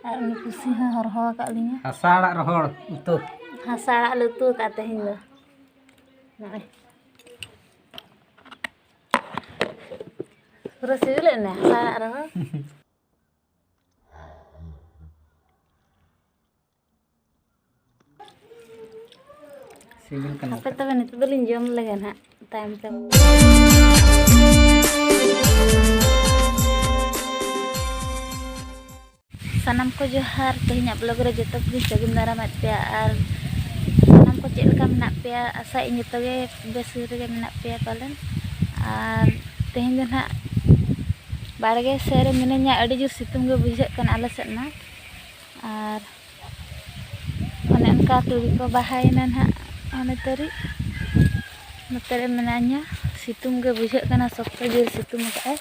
Ar ni pusi ha horho kat linya. Hasa arak rohor utuh. Hasa arak lutu kat tehin lo. Nah. Terus sih nih hasa arak roho. Sibil kan. Apa tahu nih tuh jom lagi na time. Sanam ko johar tehnya blog re jotok di sagum naramat pia ar sanam ko cek lekam nak pia asa ini toge besir ge nak pia palen ar tehnya na barge sere minenya adi jur situng ge bujak kan ala setna ar one enka turi ko bahayna na one teri notere menanya situng ge bujak kana sokto jur situng ka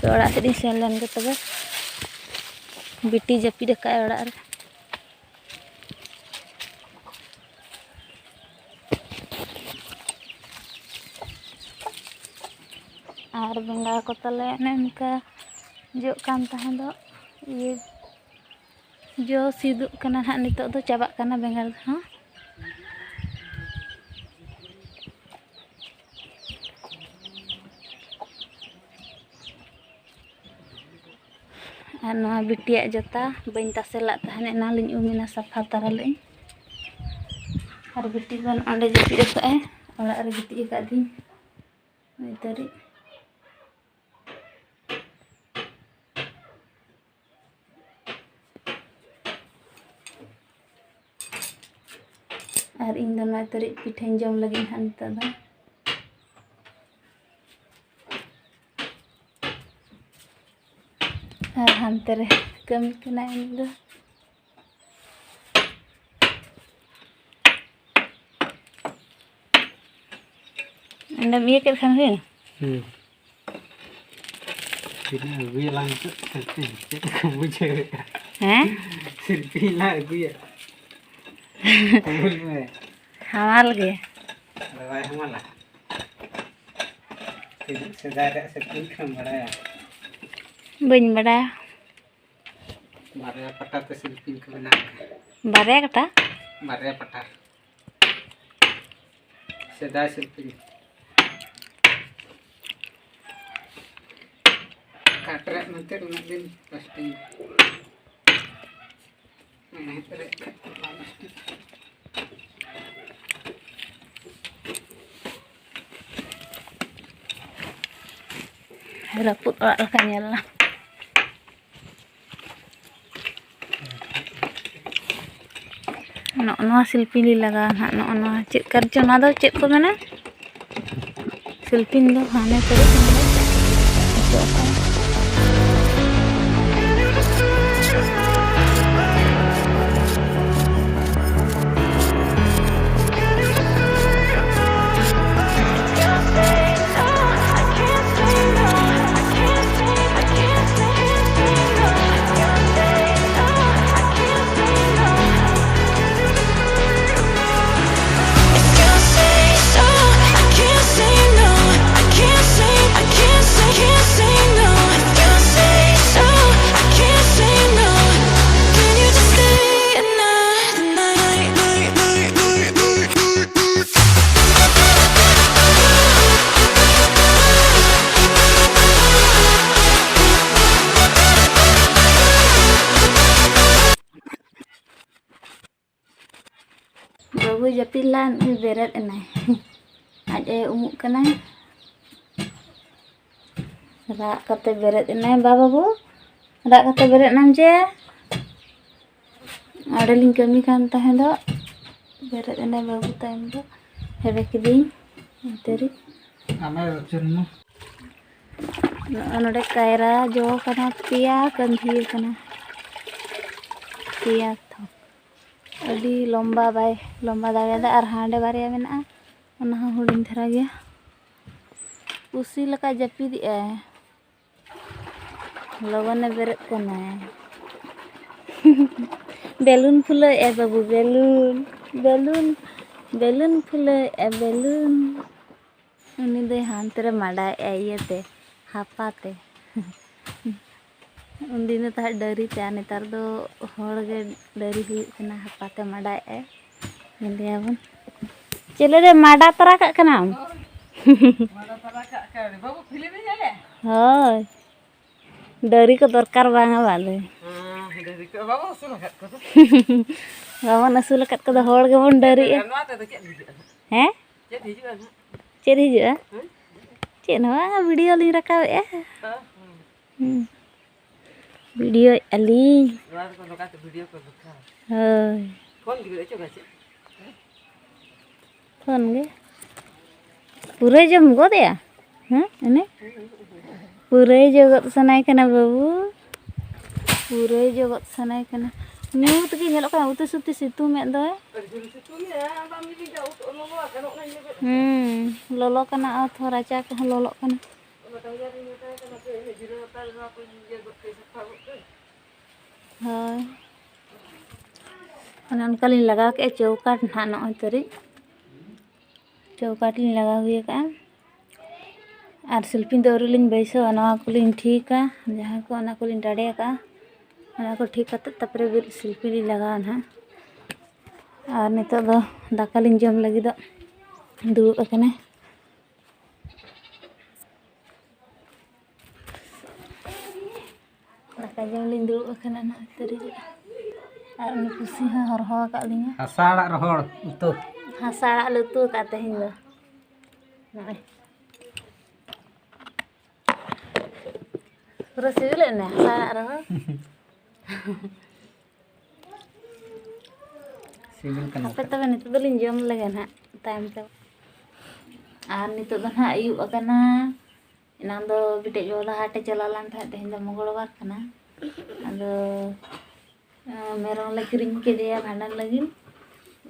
orang sedih selen gitu kan biti japi dekat orang ar bengal kota lain ka jok kan tahan do iya jo siduk kena hak nitok tuh cabak kana bengal ha anu bitiak jota bain taselak tahan nalin umina safa taralin har biti kan ande japi dekat olah ar biti ka din ai tari ar ing dan mai tari pitahin jom lagi hantar dah hantar kami kena ini anda mikir kan sih Sini bilang tu kamu cewek sirpi lah aku ya kamu ni hamal ge lawai hamal lah sedara sirpi kamu beraya bain bada baraya pata tu sirpi kamu nak bare kata baraya pata sedara sirpi katret nanti nak din pasti raput orang kanya lah no hasil pilih laga no cek kerja nado cek ko mana silpin do hane terus itu apa babu japilan beret enai aja umuk kena rak kata beret enai babu rak kata beret nam je ada link kami kan tahan do beret enai babu time do hebe kiding teri amai junmu node kaira jo kana pia kan thir kana pia adi lomba bay lomba daga ar hande barya mena ona hudin dhara gya usi laka japi di logon beret kana belun phule babu belun phule belun uni de hantere mada ayete hapate उन्दिन तह डरी ते नेतार दो होड़गे डरी हुई कना हपाते माडाए मिलियाबन चले रे माडा तरा का कना होय डरी को दरकार बांगा वाले बाबन असूल कत को होड़ के बन डरी हैं चेद हिजुआ चेद ना वीडियो ली रकावे वीडियो अली होय फोन गे पूरे जम गोदया हैं एने पूरे जगत सनाय कना बाबू पूरे जगत सनाय कना न्यूत के हेलो का उते सुती सितु में दो लोलो कना आ थोड़ा चा के लोलो कना हां अनका लिन लगा के चौकाट ना न तरी चौकाट लिन लगा हुई का और शिल्पी दौरी लिन बैसो नवा को लिन ठीका जहां को ना को लिन डाडे का ना को ठीक करते तपरे बिल शिल्पी लिन लगा ना और नितो दो दाका लिन जम लगी दो दुड़ुब अकने दाका जम लिन दुड़ुब अकने ना तरी और उनी कुसी हरहो का लिन हसाड़ा रोहड़ उतो हसाड़ा लुतु का तहिन दो नय पूरा सिविल ने हसाड़ा रहो सिविल कना apa tahu nih tuh lin jam lagi na time tuh nih tuh kan ayu akana inang do bide jodoh hati jalalan teh hinda mongolwar kana ado merong lagi ring ke dia bhandan lagi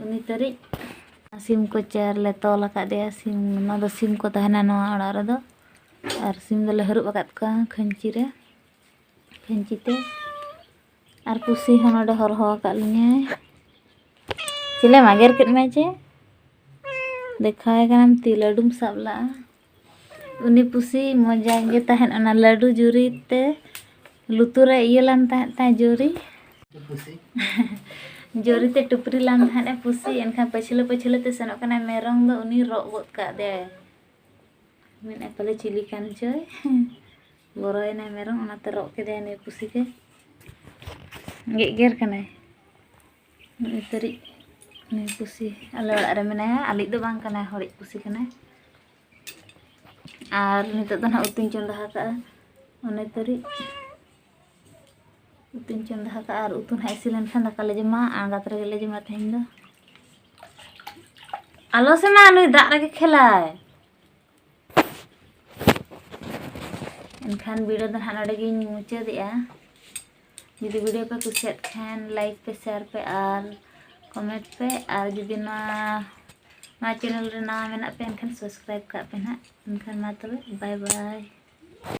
uni tari sim ko chair le tol ka dia sim no do sim ko tahana no ara ra do ar sim do le haru bakat ka khanchi re khanchi te ar pusi hono do hor ho ka linya चिले मागेर कित में चे देखाए कनाम ती लड्डूम साबला उनी pussy मजा गे तहन अना लड्डू जुरी ते लुतुरे इयलान ता जुरी पुसी जुरी ते टुपरी लान थाने पुसी एनखा पछले ते सनो कना मेरंग दो उनी रो गोत का दे मिने पले चिली कान चय बोरोय ना मेरंग ओनाते रो के दे ने पुसी के गेर कना तरी nih pusi ala ada menaya alik do bang kana horik pusi kana ar nito to na utin chonda ka one tari utin chonda ka ar utun hai silen khan ka le jema angat re le jema thain do alo se ma nui dak re khelai enkhan video dan hanade gi muche dia jadi video pe kusiat khan like pe share pe ar comment पे और जुदी ना channel रे ना मेना पे एनखान subscribe का पे ना एनखान मा तबे बाय बाय।